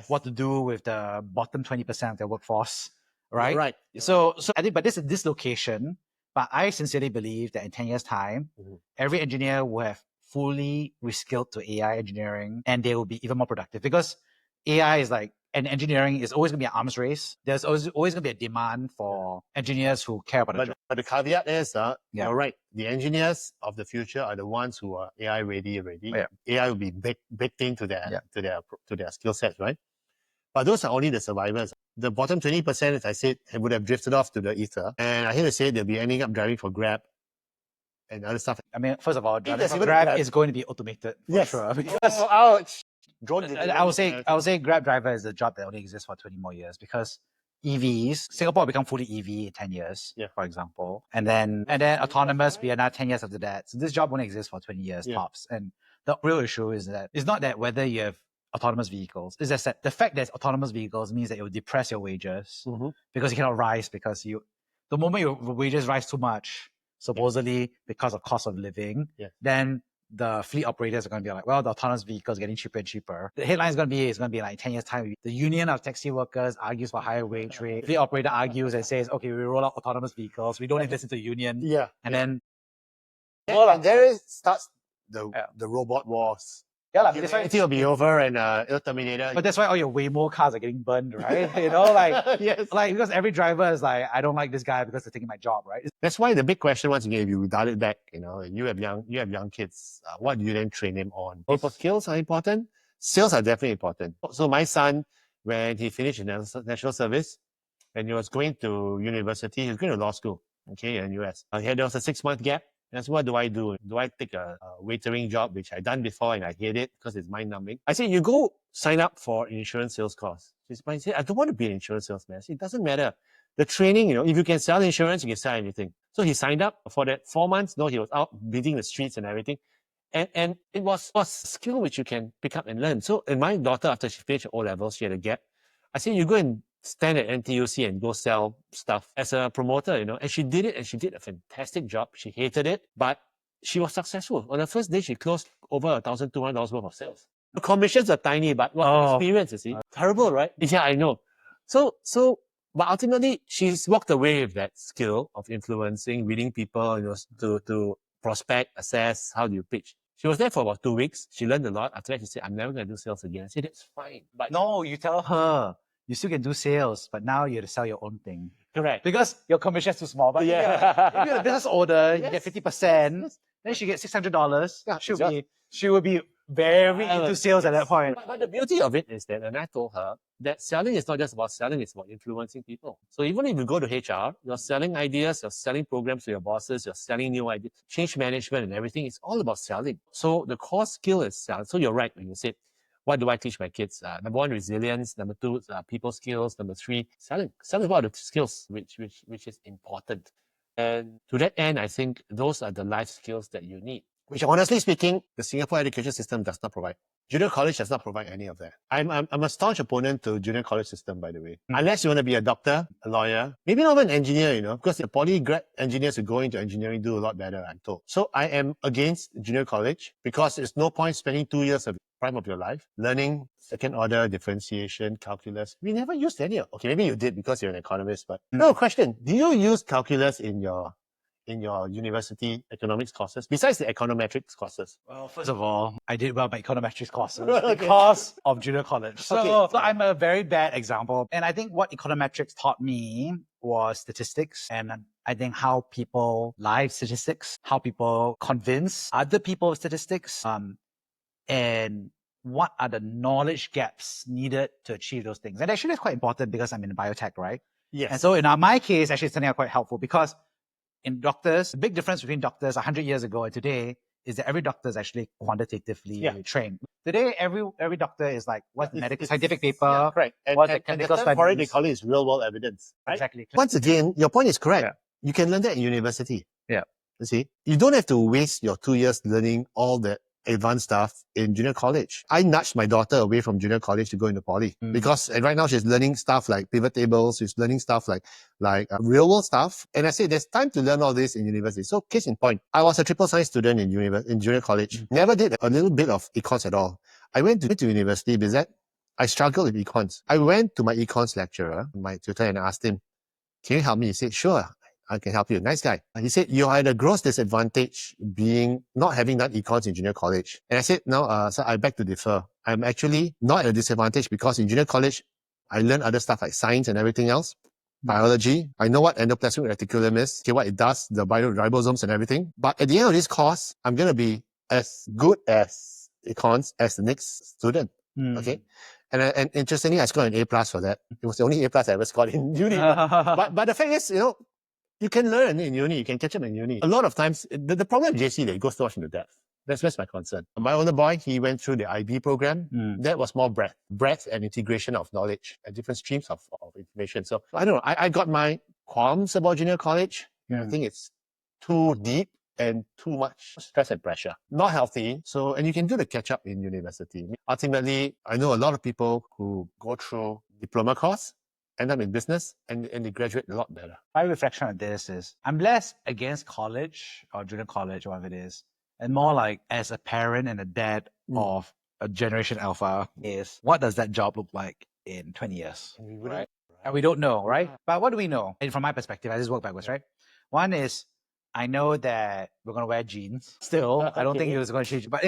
what to do with the bottom 20% of their workforce, right? Right. So I think, but this is dislocation. But I sincerely believe that in 10 years' time, every engineer will have fully reskilled to AI engineering, and they will be even more productive because AI is like, and engineering is always going to be an arms race. There's always going to be a demand for engineers who care about it. But the caveat is, you're right. The engineers of the future are the ones who are AI ready already. Yeah. AI will be baked into their skill sets, right? But those are only the survivors. The bottom 20%, as I said, would have drifted off to the ether. And I hate to say it, they'll be ending up driving for Grab and other stuff. I mean, first of all, driving for Grab is going to be automated for sure. Because ouch. I would say Grab driver is a job that only exists for 20 more years because EVs, Singapore will become fully EV in 10 years, Yeah. for example. And then autonomous be another 10 years after that. So this job won't exist for 20 years tops. And the real issue is that it's not that whether you have autonomous vehicles, it's just that the fact that it's autonomous vehicles means that it will depress your wages because you cannot rise because the moment your wages rise too much, supposedly because of cost of living, then the fleet operators are going to be like, well, the autonomous vehicles are getting cheaper and cheaper. The headline is going to be like 10 years time. The union of taxi workers argues for higher wage rate. Fleet operator argues and says, okay, we roll out autonomous vehicles. We don't listen to the union. And then and there starts the robot wars. that's why Humanity will be over and it'll terminate. But that's why all your Waymo cars are getting burned, right? Like because every driver is like, I don't like this guy because they're taking my job, right? That's why the big question once again, if you dial it back, you have young kids. What do you then train them on? People skills are important. Sales are definitely important. So my son, when he finished national service, and he was going to university, he was going to law school, in US. There was a 6-month gap. That's what do I do? Do I take a waitering job, which I done before and I hate it because it's mind-numbing? I said, you go sign up for insurance sales course. He said, I don't want to be an insurance salesman. I said, it doesn't matter. The training, if you can sell insurance, you can sell anything. So he signed up for that 4 months. No, he was out beating the streets and everything. And it was a skill which you can pick up and learn. So, and my daughter, after she finished her O-levels, she had a gap. I said, you go and stand at NTUC and go sell stuff as a promoter, and she did it and she did a fantastic job. She hated it, but she was successful. On the first day, she closed over $1,200 worth of sales. The commissions are tiny, but what experience, you see? Terrible, right? Yeah, I know. But ultimately, she's walked away with that skill of influencing, reading people, to prospect, assess, how do you pitch. She was there for about 2 weeks. She learned a lot. After that, she said, I'm never going to do sales again. I said, that's fine. But no, you tell her, you still can do sales, but now you have to sell your own thing. Correct. Because your commission is too small. But if you're a business owner, you get 50%, then she gets $600. She will be very into sales at that point. But the beauty of it is that, and I told her, that selling is not just about selling, it's about influencing people. So even if you go to HR, you're selling ideas, you're selling programs to your bosses, you're selling new ideas, change management and everything. It's all about selling. So the core skill is selling. So you're right when you said, what do I teach my kids? Number 1, resilience. Number 2, people skills. Number 3, selling. Selling is one of the skills which is important. And to that end, I think those are the life skills that you need, which honestly speaking, the Singapore education system does not provide. Junior college does not provide any of that. I'm a staunch opponent to junior college system, by the way. Unless you want to be a doctor, a lawyer, maybe not even an engineer, because the poly grad engineers who go into engineering do a lot better, I'm told. So I am against junior college because there's no point spending 2 years of prime of your life learning second order differentiation, calculus. We never used any. Okay, maybe you did because you're an economist, but no question. Do you use calculus in your university economics courses, besides the econometrics courses? Well, first of all, I did well my econometrics courses because of junior college. So I'm a very bad example. And I think what econometrics taught me was statistics, and I think how people live statistics, how people convince other people of statistics, and what are the knowledge gaps needed to achieve those things. And actually that's quite important because I'm in biotech, right? Yes. And so in my case, actually it's turning out quite helpful because in doctors, the big difference between doctors 100 years ago and today is that every doctor is actually quantitatively trained. Today, every doctor is like, what's the medical scientific paper? Yeah, correct. What's the clinical study? For it, they call it is real world evidence. Right? Exactly. Once again, your point is correct. Yeah. You can learn that in university. Yeah. You see, you don't have to waste your 2 years learning all the advanced stuff in junior college. I nudged my daughter away from junior college to go into poly because right now she's learning stuff like pivot tables. She's learning stuff like real world stuff. And I say there's time to learn all this in university. So case in point, I was a triple science student in junior college. Never did a little bit of econs at all. I went to university because I struggled with econs. I went to my econs lecturer, my tutor, and asked him, can you help me? He said, sure. I can help you. Nice guy. He said, you are at a gross disadvantage not having done econs in junior college. And I said, no, so I beg to differ. I'm actually not at a disadvantage because in junior college, I learned other stuff like science and everything else. Biology. I know what endoplasmic reticulum is, what it does, the ribosomes and everything. But at the end of this course, I'm going to be as good as econs as the next student. Okay. And interestingly, I scored an A+ for that. It was the only A+ I ever scored in uni. but the fact is, you can learn in uni. You can catch up in uni. A lot of times, the problem with JC, that it goes too much into depth. That's my concern. My older boy, he went through the IB program. That was more breadth and integration of knowledge and different streams of information. So I don't know. I got my qualms about junior college. I think it's too deep and too much stress and pressure. Not healthy. So, and you can do the catch up in university. Ultimately, I know a lot of people who go through diploma course, end up in business, and they graduate a lot better. My reflection on this is I'm less against college or junior college, whatever it is, and more like as a parent and a dad of a generation alpha is what does that job look like in 20 years? Right? And we don't know, right? But what do we know? And from my perspective, I just work backwards, right? One is I know that we're going to wear jeans still. I don't think it was going to change. But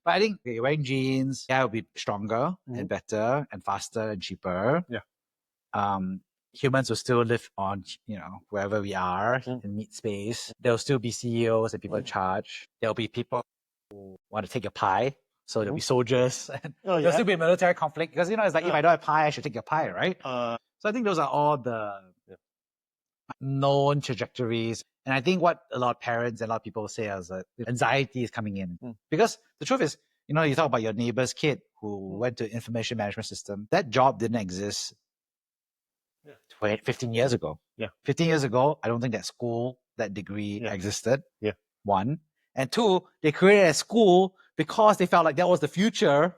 I think wearing jeans, will be stronger and better and faster and cheaper. Yeah. Humans will still live on, wherever we are in meat space. There'll still be CEOs and people in charge. There'll be people who want to take your pie. So there'll be soldiers. And there'll still be a military conflict because, it's like if I don't have pie, I should take your pie, right? So I think those are all the known trajectories. And I think what a lot of parents and a lot of people say is anxiety is coming in. Because the truth is, you talk about your neighbor's kid who went to information management system. That job didn't exist 15 years ago. 15 years ago, I don't think that school, that degree existed. One. And two, they created a school because they felt like that was the future.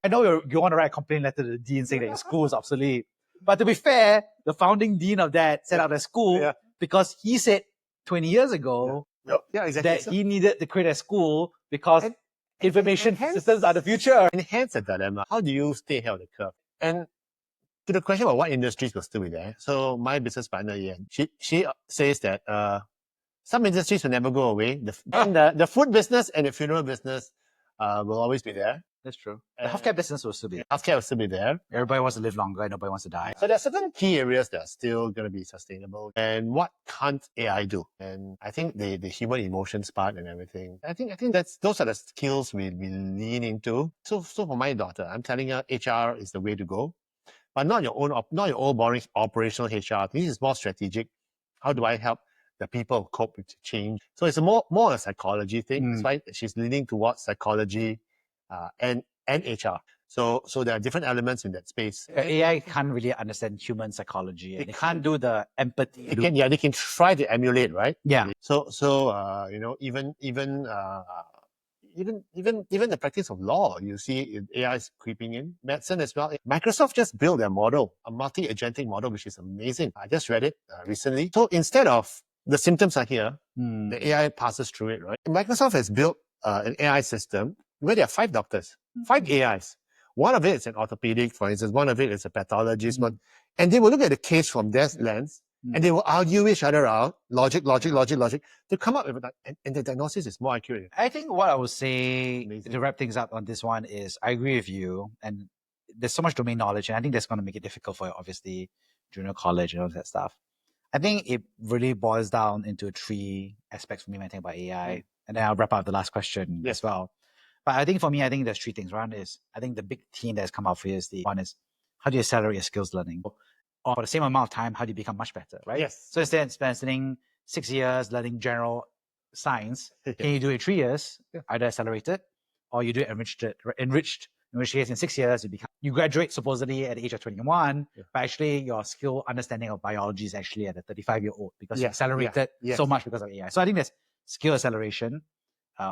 I know you want to write a complaint letter to the dean saying that your school is obsolete. But to be fair, the founding dean of that set out a school because he said 20 years ago exactly. that he needed to create a school because information systems are the future. And hence the dilemma. How do you stay ahead of the curve? And to the question about what industries will still be there. So my business partner, Ian, she says that some industries will never go away. The food business and the funeral business will always be there. That's true. The healthcare business will still be there. Healthcare will still be there. Everybody wants to live longer and nobody wants to die. So there are certain key areas that are still going to be sustainable. And what can't AI do? And I think the human emotions part and everything, I think those are the skills we lean into. So for my daughter, I'm telling her HR is the way to go. But not your own boring operational HR. This is more strategic. How do I help the people cope with change? So it's more a psychology thing. That's why she's leaning towards psychology and HR. So there are different elements in that space. AI can't really understand human psychology. They can't do the empathy. They can try to emulate, right? Yeah. So even the practice of law, you see AI is creeping in. Medicine as well. Microsoft just built their model, a multi-agentic model, which is amazing. I just read it recently. So instead of the symptoms are here, the AI passes through it, right? Microsoft has built an AI system where there are 5 doctors, 5 AIs. One of it is an orthopedic, for instance. One of it is a pathologist. And they will look at the case from their lens, and they will argue each other out, logic, to come up with that. And the diagnosis is more accurate. I think what I would say to wrap things up on this one is I agree with you. And there's so much domain knowledge, and I think that's going to make it difficult for, obviously, junior college and all that stuff. I think it really boils down into 3 aspects for me when I think about AI. And then I'll wrap up the last question as well. But I think for me, I think there's 3 things. One is, I think the big theme that's come out for you is one is, how do you accelerate your skills learning? Or for the same amount of time, how do you become much better, right? Yes. So instead of spending 6 years learning general science, can you do it 3 years, either accelerated, or you do it enriched, in which case in 6 years, you graduate supposedly at the age of 21, but actually your skill understanding of biology is actually at a 35-year-old because you accelerated so much because of AI. So I think there's skill acceleration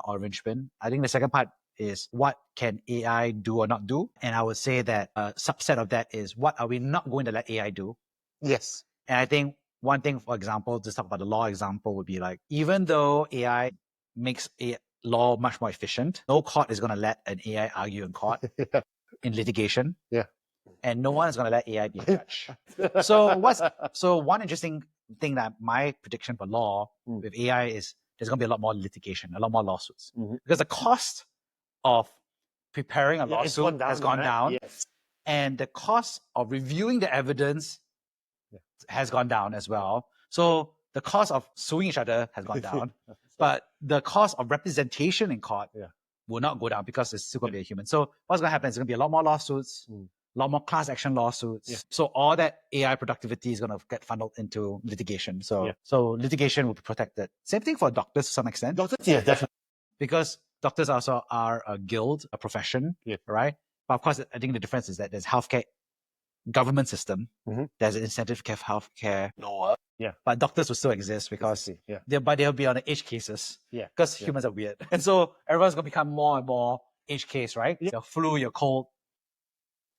or enrichment. I think the second part is what can AI do or not do? And I would say that a subset of that is what are we not going to let AI do? Yes. And I think one thing, for example, to talk about the law example would be like, even though AI makes a law much more efficient, no court is going to let an AI argue in court in litigation. And no one is going to let AI be a judge. So one interesting thing that my prediction for law with AI is there's going to be a lot more litigation, a lot more lawsuits. Because the cost of preparing a lawsuit has gone down. And the cost of reviewing the evidence has gone down as well. So the cost of suing each other has gone down. But the cost of representation in court will not go down because it's still going to be a human. So what's going to happen is there's going to be a lot more lawsuits, a lot more class action lawsuits. So all that AI productivity is going to get funneled into litigation. So litigation will be protected. Same thing for doctors to some extent. Doctors, definitely. Because doctors also are a guild, a profession, Yeah. right? But of course, I think the difference is that there's healthcare government system. Mhm. There's an incentive to have healthcare lower. Yeah. But doctors will still exist because Yeah. they'll be on the edge cases. Yeah. Because Yeah. humans are weird. And so everyone's going to become more and more edge case, right? Yeah. Your flu, your cold,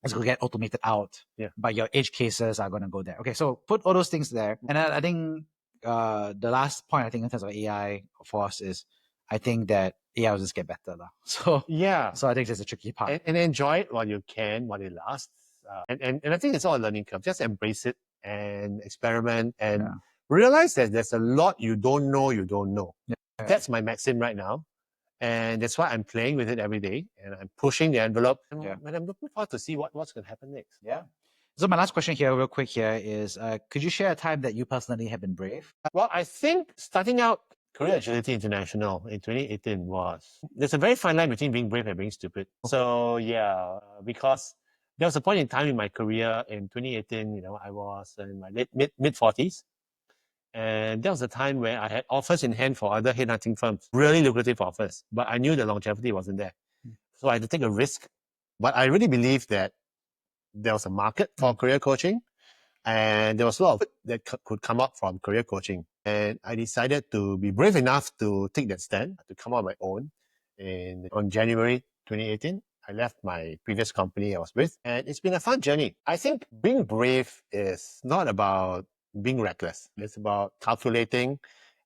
it's going to get automated out. Yeah. But your edge cases are going to go there. Okay, so put all those things there. And I think the last point, I think, in terms of AI for us is, I think that AI will just get better. So Yeah. I think that's a tricky part. And enjoy it while you can, while it lasts. And I think it's all a learning curve. Just embrace it and experiment and realize that there's a lot you don't know. Yeah. That's my maxim right now. And that's why I'm playing with it every day and I'm pushing the envelope. And I'm looking forward to see what's going to happen next. Yeah. So my last question here, real quick here, is could you share a time that you personally have been brave? Well, I think starting out Career Agility International in 2018 there's a very fine line between being brave and being stupid. So yeah, because there was a point in time in my career in 2018, I was in my mid 40s. And that was a time where I had offers in hand for other headhunting firms, really lucrative offers, but I knew the longevity wasn't there. So I had to take a risk. But I really believe that there was a market for career coaching and there was a lot of it that could come up from career coaching. And I decided to be brave enough to take that stand, to come on my own. And on January 2018, I left my previous company I was with, and it's been a fun journey. I think being brave is not about being reckless. It's about calculating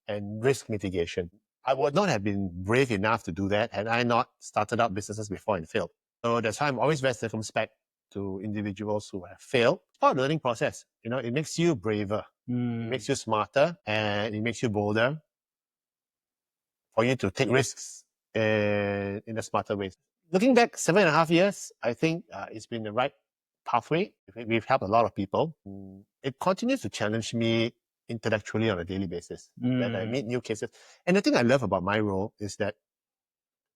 and risk mitigation. I would not have been brave enough to do that had I not started up businesses before and failed. So that's why I'm always very circumspect to individuals who have failed. It's part of the learning process. It makes you braver, it makes you smarter, and it makes you bolder for you to take risks in a smarter way. Looking back 7.5 years, I think it's been the right pathway. We've helped a lot of people. It continues to challenge me intellectually on a daily basis. That I meet new cases. And the thing I love about my role is that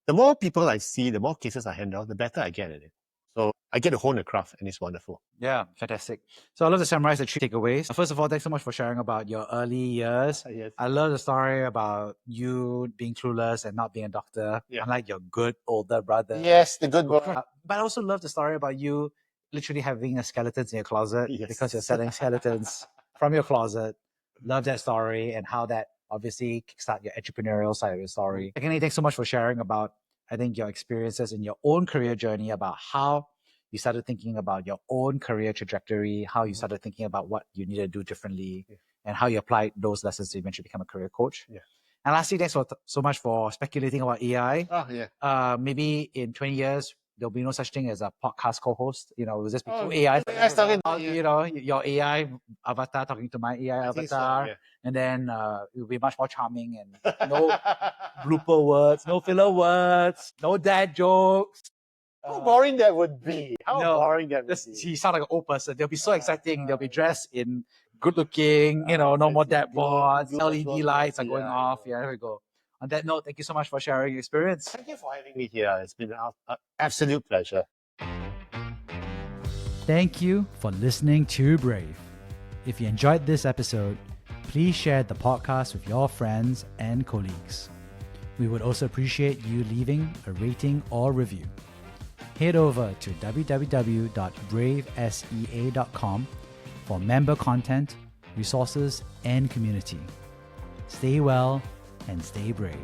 the more people I see, the more cases I handle, the better I get at it. So I get to hone the craft, and it's wonderful. Yeah, fantastic. So I'd love to summarize the 3 takeaways. First of all, thanks so much for sharing about your early years. Yes. I love the story about you being clueless and not being a doctor, unlike your good older brother. Yes, the good brother. But I also love the story about you literally having a skeletons in your closet because you're selling skeletons from your closet. Love that story and how that obviously kickstart your entrepreneurial side of your story. Secondly, thanks so much for sharing about, I think, your experiences in your own career journey, about how you started thinking about your own career trajectory, how you started thinking about what you need to do differently, and how you applied those lessons to eventually become a career coach. And lastly, thanks so much for speculating about AI. Maybe in 20 years, there'll be no such thing as a podcast co-host. It will just be two AI. Your AI avatar talking to my AI avatar. And then it will be much more charming and no blooper words, no filler words, no dad jokes. How boring that would be. Boring that would be. He sounds like an old person. They'll be so exciting. They'll be dressed in good looking, no more dad boards, LED lights are going off. Yeah, there we go. On that note, thank you so much for sharing your experience. Thank you for having me here. It's been an absolute pleasure. Thank you for listening to Brave. If you enjoyed this episode, please share the podcast with your friends and colleagues. We would also appreciate you leaving a rating or review. Head over to www.bravesea.com for member content, resources, and community. Stay well and stay brave.